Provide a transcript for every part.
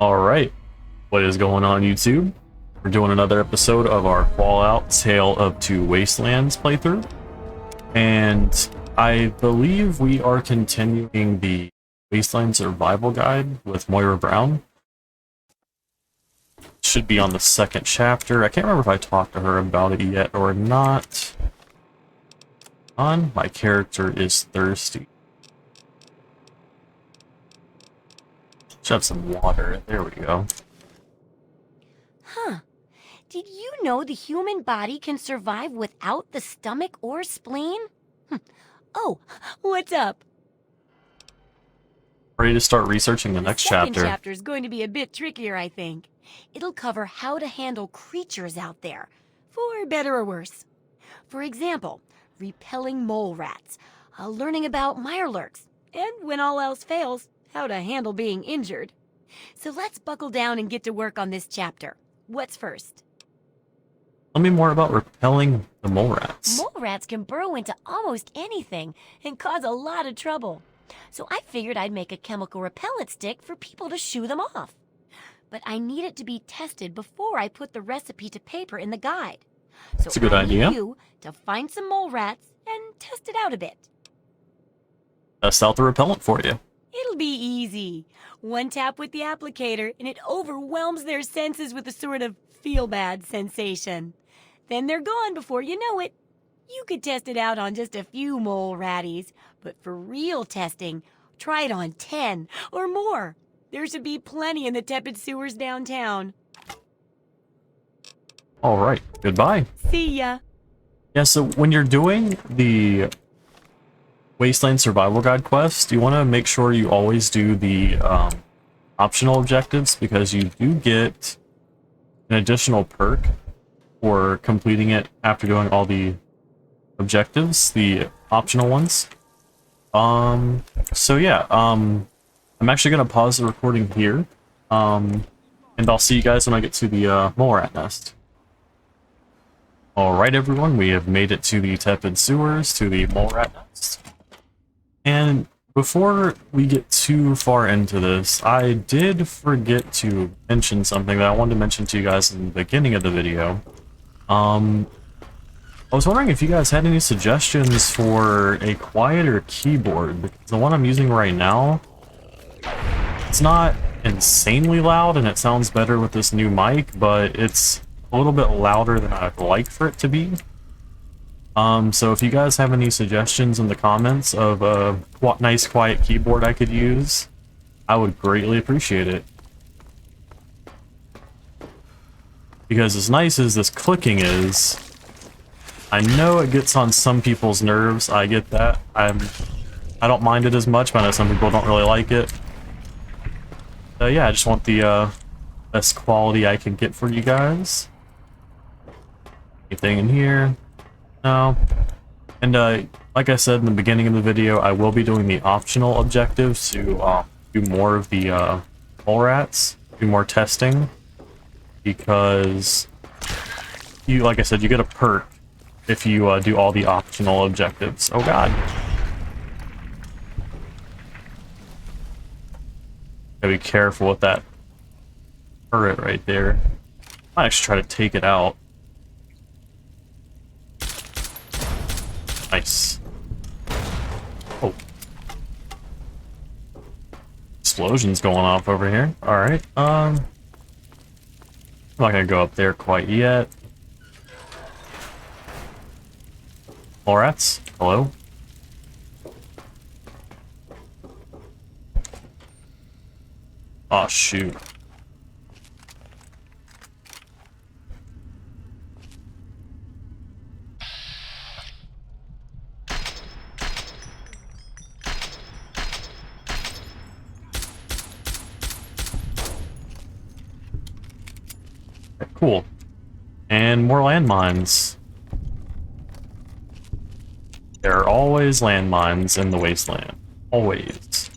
Alright, what is going on YouTube? We're doing another episode of our Fallout Tale of Two Wastelands playthrough. And I believe we are continuing the Wasteland Survival Guide with Moira Brown. Should be on the second chapter. I can't remember if I talked to her about it yet or not. My character is thirsty. Should have some water. There we go. Huh. Did you know the human body can survive without the stomach or spleen? Oh, what's up? Ready to start researching the next Second chapter. chapter is going to be a bit trickier, I think. It'll cover how to handle creatures out there, for better or worse. For example, repelling mole rats, learning about mirelurks, and when all else fails, how to handle being injured. So let's buckle down and get to work on this chapter. What's first? Tell me more about repelling the mole rats. Mole rats can burrow into almost anything and cause a lot of trouble. So I figured I'd make a chemical repellent stick for people to shoo them off. But I need it to be tested before I put the recipe to paper in the guide. So That's a good I need idea. you to find some mole rats and test it out a bit. Test out the repellent for you. It'll be easy. One tap with the applicator and it overwhelms their senses with a sort of feel-bad sensation. Then they're gone before you know it. You could test it out on just a few mole ratties, but for real testing, try it on 10 or more. There should be plenty in the tepid sewers downtown. Alright, goodbye. See ya. Yeah, so when you're doing the Wasteland Survival Guide quest, you want to make sure you always do the optional objectives, because you do get an additional perk for completing it after doing all the objectives, the optional ones. So yeah, I'm actually going to pause the recording here, and I'll see you guys when I get to the mole rat nest. Alright everyone, we have made it to the tepid sewers, to the mole rat nest. And before we get too far into this, I did forget to mention something that I wanted to mention to you guys in the beginning of the video. I was wondering if you guys had any suggestions for a quieter keyboard, because the one I'm using right now, it's not insanely loud and it sounds better with this new mic, but it's a little bit louder than I'd like for it to be. So if you guys have any suggestions in the comments of a nice quiet keyboard I could use, I would greatly appreciate it. Because as nice as this clicking is, I know it gets on some people's nerves. I get that. I don't mind it as much, but I know some people don't really like it. Yeah, I just want the best quality I can get for you guys. Anything in here? No. And like I said in the beginning of the video, I will be doing the optional objectives to do more of the mole rats, do more testing, because you, like I said, you get a perk if you do all the optional objectives. Oh god. Gotta be careful with that turret right there. I might actually try to take it out. Nice. Oh. Explosions going off over here. Alright, I'm not gonna go up there quite yet. Mole rats, hello? Oh shoot. Cool. And more landmines. There are always landmines in the wasteland. Always.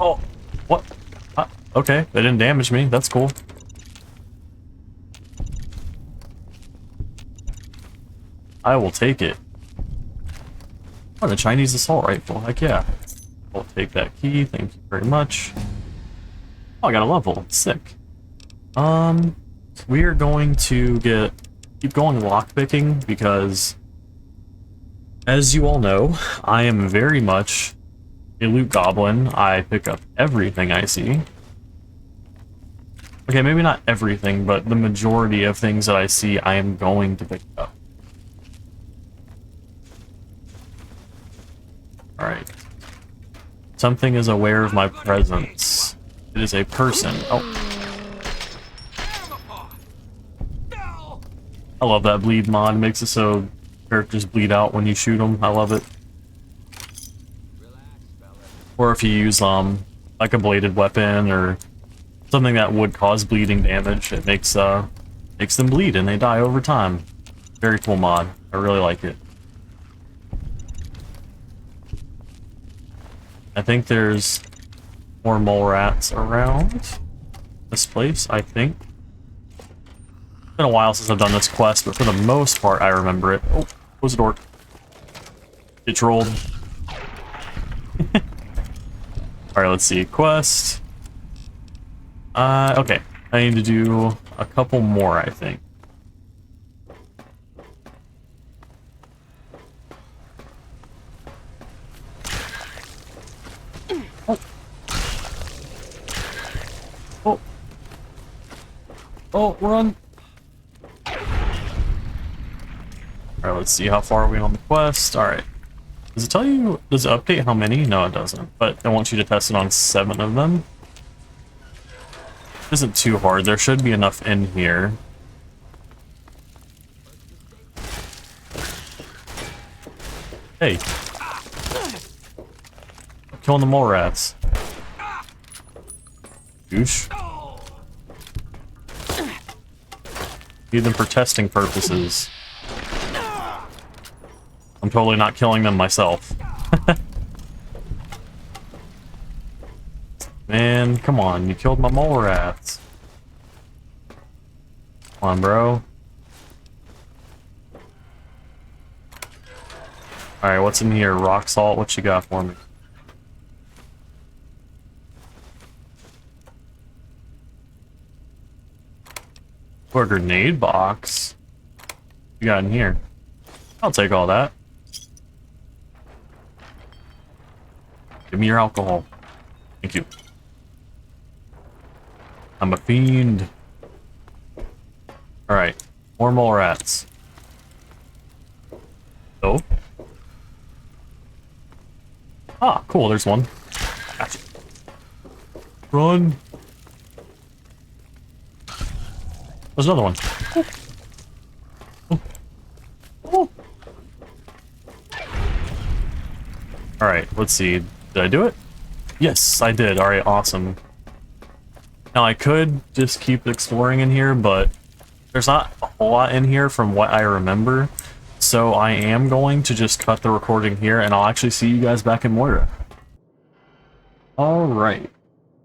Oh, what? Okay, they didn't damage me. That's cool. I will take it. Oh, the Chinese assault rifle. Heck yeah. I'll take that key. Thank you very much. Oh, I got a level. Sick. We are going to keep going lockpicking because, as you all know, I am very much a loot goblin. I pick up everything I see. Okay, maybe not everything, but the majority of things that I see, I am going to pick up. Alright. Something is aware of my presence. It is a person. Oh. I love that bleed mod. It makes it so characters bleed out when you shoot them. I love it. Or if you use like a bladed weapon or something that would cause bleeding damage, it makes them bleed and they die over time. Very cool mod. I really like it. I think there's more mole rats around this place, I think. It's been a while since I've done this quest, but for the most part, I remember it. Oh, close the door. Get trolled. Alright, let's see. Quest. Okay. I need to do a couple more, I think. Oh. Oh. Oh, run. Alright, let's see. How far are we on the quest? Alright. Does it tell you, does it update how many? No, it doesn't. But I want you to test it on 7 of them. It isn't too hard. There should be enough in here. Hey. I'm killing the mole rats. Goosh. Need them for testing purposes. I'm totally not killing them myself. Man, come on, you killed my mole rats. Come on, bro. Alright, what's in here? Rock salt, what you got for me? Or a grenade box. What you got in here? I'll take all that. Give me your alcohol. Thank you. I'm a fiend. Alright. More mole rats. Oh. Ah, cool, there's one. Gotcha. Run. There's another one. Oh. Oh. Oh. Alright, let's see. Did I do it? Yes, I did. Alright, awesome. Now, I could just keep exploring in here, but there's not a whole lot in here from what I remember. So I am going to just cut the recording here, and I'll actually see you guys back in Moira. Alright.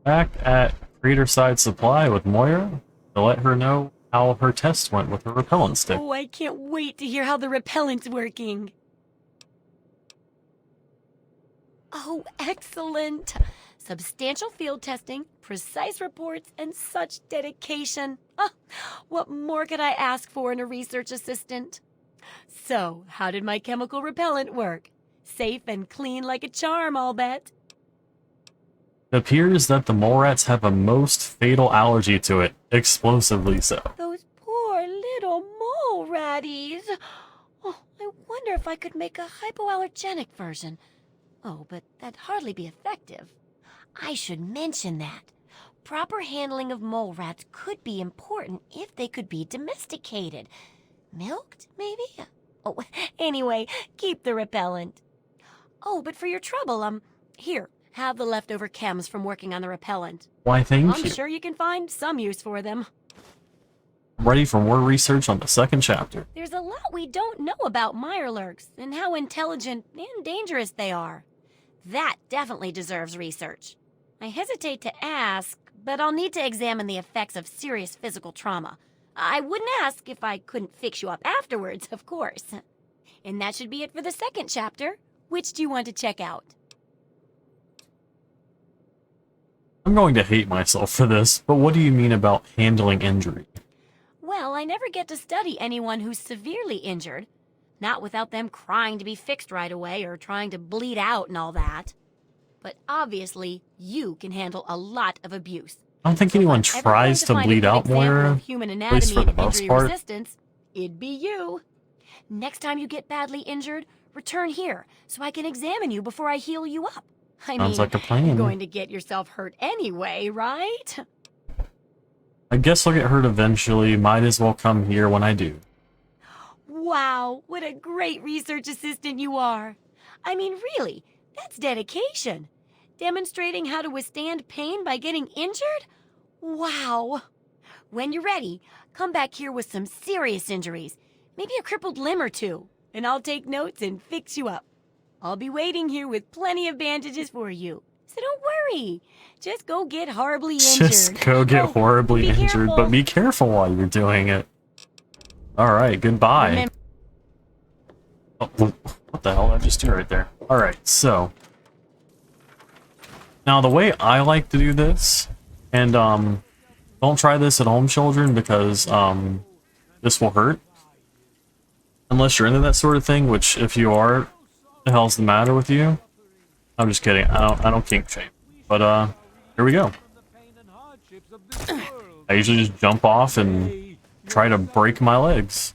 Back at Craterside Supply with Moira to let her know how her test went with her repellent stick. Oh, I can't wait to hear how the repellent's working. Oh, excellent. Substantial field testing, precise reports, and such dedication. Oh, what more could I ask for in a research assistant? So, how did my chemical repellent work? Safe and clean like a charm, I'll bet. It appears that the mole rats have a most fatal allergy to it, explosively so. Those poor little mole ratties. Oh, I wonder if I could make a hypoallergenic version. Oh, but that'd hardly be effective. I should mention that. Proper handling of mole rats could be important if they could be domesticated. Milked, maybe? Oh, anyway, keep the repellent. Oh, but for your trouble, here, have the leftover chems from working on the repellent. Why, thank I'm you. sure you can find some use for them. I'm ready for more research on the second chapter. There's a lot we don't know about mirelurks and how intelligent and dangerous they are. That definitely deserves research. I hesitate to ask, but I'll need to examine the effects of serious physical trauma. I wouldn't ask if I couldn't fix you up afterwards, of course. And that should be it for the second chapter. Which do you want to check out? I'm going to hate myself for this, but what do you mean about handling injury? Well, I never get to study anyone who's severely injured. Not without them crying to be fixed right away or trying to bleed out and all that. But obviously, you can handle a lot of abuse. I don't think So if anyone I'm ever tries going to find a bleed good out example more, of human at least anatomy for the and most injury part. resistance, it'd be you. Next time you get badly injured, return here so I can examine you before I heal you up. I Sounds mean, like a plan. you're going to get yourself hurt anyway, right? I guess I'll get hurt eventually. Might as well come here when I do. Wow, what a great research assistant you are. I mean, really, that's dedication. Demonstrating how to withstand pain by getting injured? Wow. When you're ready, come back here with some serious injuries, maybe a crippled limb or two, and I'll take notes and fix you up. I'll be waiting here with plenty of bandages for you. So don't worry. Just go get horribly injured. Just go get horribly be injured, careful. but be careful while you're doing it. Alright, goodbye. Remember Oh, what the hell did I just do right there? Alright, so. Now, the way I like to do this, and, don't try this at home, children, because, this will hurt. Unless you're into that sort of thing, which, if you are, the hell's the matter with you? I'm just kidding. I don't kink shame. But, here we go. I usually just jump off and try to break my legs.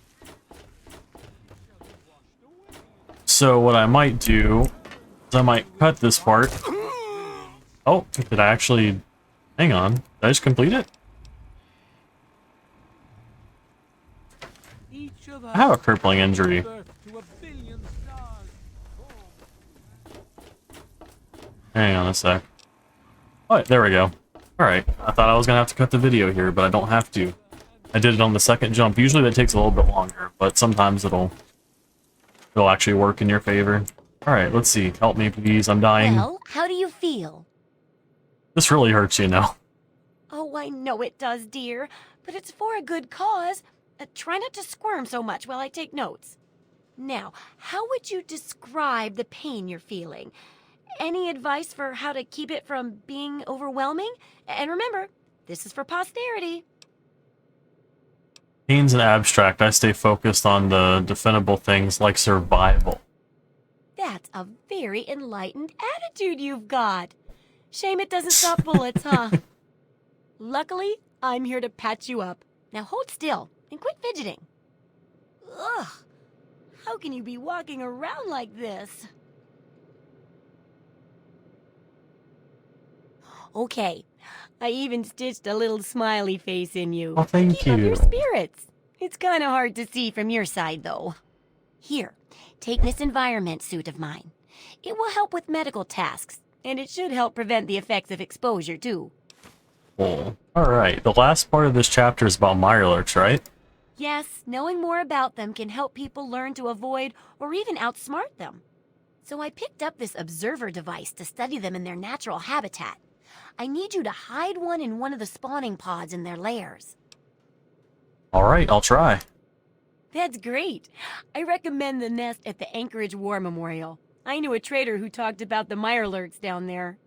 So what I might do is I might cut this part. Oh, did I actually... Hang on. Did I just complete it? I have a crippling injury. Hang on a sec. Oh, there we go. Alright, I thought I was gonna have to cut the video here, but I don't have to. I did it on the second jump. Usually that takes a little bit longer, but sometimes it'll actually work in your favor. Alright, let's see. Help me, please. I'm dying. Well, how do you feel? This really hurts, you know. Oh, I know it does, dear, but it's for a good cause. Try not to squirm so much while I take notes. Now, how would you describe the pain you're feeling? Any advice for how to keep it from being overwhelming? And remember, this is for posterity. Pain's an abstract. I stay focused on the definable things like survival. That's a very enlightened attitude you've got. Shame it doesn't stop bullets, huh? Luckily, I'm here to patch you up. Now hold still and quit fidgeting. Ugh, how can you be walking around like this? Okay, I even stitched a little smiley face in you. Oh, thank Keep up you. your spirits. It's kind of hard to see from your side, though. Here, take this environment suit of mine. It will help with medical tasks, and it should help prevent the effects of exposure, too. Cool. Alright, the last part of this chapter is about mirelurks, right? Yes, knowing more about them can help people learn to avoid or even outsmart them. So I picked up this observer device to study them in their natural habitat. I need you to hide one in one of the spawning pods in their lairs. Alright, I'll try. That's great. I recommend the nest at the Anchorage War Memorial. I knew a trader who talked about the mirelurks down there.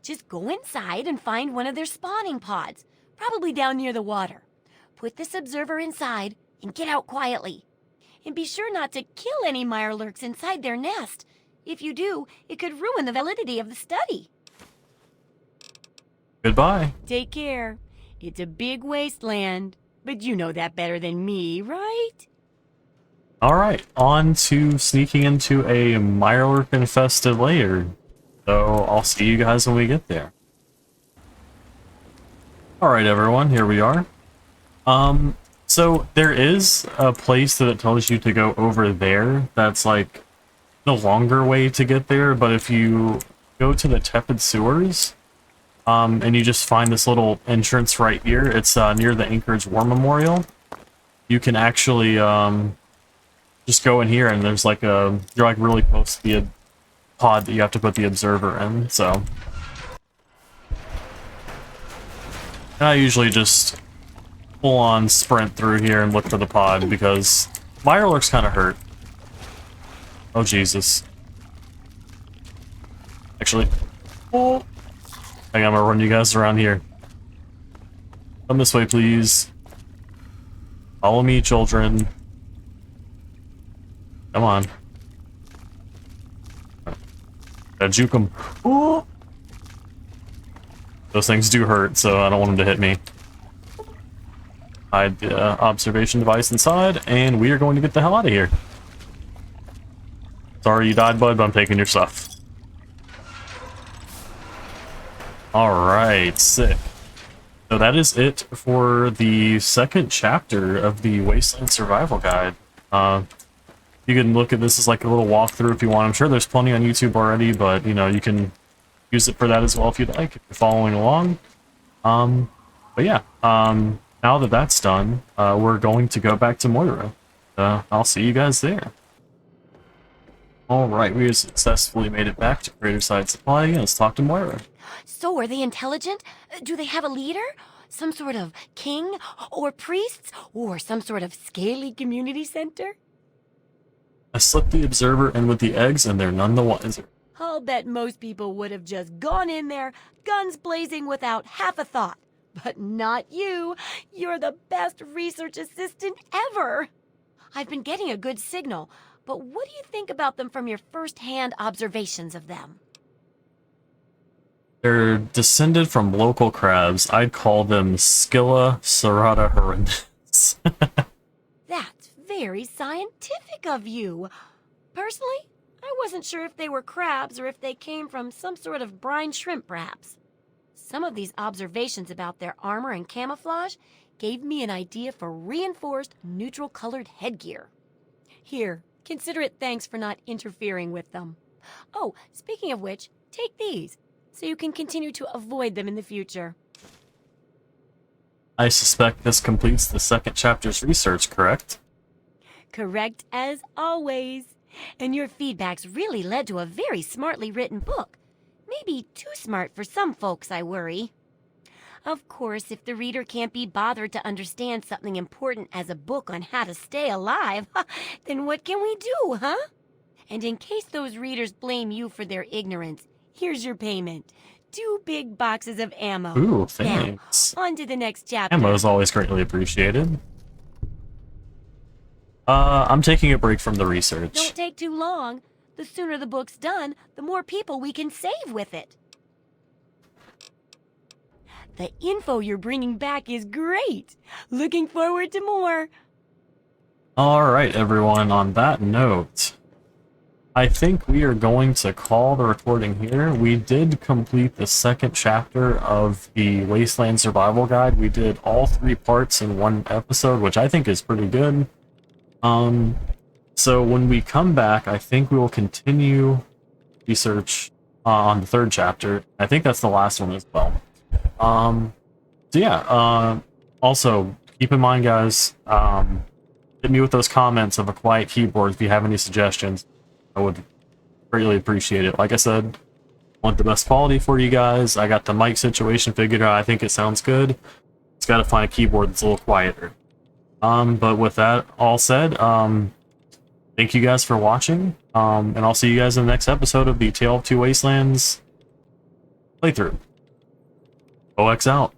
Just go inside and find one of their spawning pods, probably down near the water. Put this observer inside and get out quietly. And be sure not to kill any mirelurks inside their nest. If you do, it could ruin the validity of the study. Goodbye. Take care. It's a big wasteland, but you know that better than me, right? Alright, on to sneaking into a mirelurk-infested lair. So, I'll see you guys when we get there. Alright everyone, here we are. So there is a place that it tells you to go over there. That's like the longer way to get there, but if you go to the tepid sewers, and you just find this little entrance right here, it's near the Anchorage War Memorial. You can actually just go in here, and there's like you're like really close to the pod that you have to put the observer in, so. And I usually just full-on sprint through here and look for the pod, because mirelurks kind of hurt. Oh, Jesus. Actually. Oh. I'm gonna run you guys around here. Come this way, please. Follow me, children. Come on. Gotta juke them. Ooh. Those things do hurt, so I don't want them to hit me. Hide the observation device inside, and we are going to get the hell out of here. Sorry you died, bud, but I'm taking your stuff. Alright, sick. So that is it for the second chapter of the Wasteland Survival Guide. You can look at this as like a little walkthrough if you want. I'm sure there's plenty on YouTube already, but you know, you can use it for that as well if you'd like, if you're following along. But yeah, now that that's done, we're going to go back to Moira. I'll see you guys there. Alright, we have successfully made it back to Crater Side Supply. Let's talk to Moira. So, are they intelligent? Do they have a leader? Some sort of king? Or priests? Or some sort of scaly community center? I slipped the observer in with the eggs, and they're none the wiser. I'll bet most people would have just gone in there, guns blazing without half a thought. But not you. You're the best research assistant ever. I've been getting a good signal, but what do you think about them from your first-hand observations of them? They're descended from local crabs. I'd call them Scylla serrata horrendus. That's very scientific of you. Personally, I wasn't sure if they were crabs or if they came from some sort of brine shrimp, perhaps. Some of these observations about their armor and camouflage gave me an idea for reinforced, neutral-colored headgear. Here, consider it thanks for not interfering with them. Oh, speaking of which, take these, so you can continue to avoid them in the future. I suspect this completes the second chapter's research, correct? Correct as always. And your feedback's really led to a very smartly written book. Maybe too smart for some folks, I worry. Of course, if the reader can't be bothered to understand something important as a book on how to stay alive, then what can we do, huh? And in case those readers blame you for their ignorance, here's your payment. 2 big boxes of ammo. Ooh, thanks. Now, on to the next chapter. Ammo is always greatly appreciated. I'm taking a break from the research. Don't take too long. The sooner the book's done, the more people we can save with it. The info you're bringing back is great. Looking forward to more. Alright, everyone, on that note, I think we are going to call the recording here. We did complete the second chapter of the Wasteland Survival Guide. We did all 3 parts in one episode, which I think is pretty good. So when we come back, I think we will continue research on the 3rd chapter. I think that's the last one as well. So yeah, also, keep in mind, guys, hit me with those comments of a quiet keyboard if you have any suggestions. I would greatly appreciate it. Like I said, I want the best quality for you guys. I got the mic situation figured out. I think it sounds good. Just gotta find a keyboard that's a little quieter. But with that all said, thank you guys for watching, and I'll see you guys in the next episode of the Tale of Two Wastelands playthrough. OX out.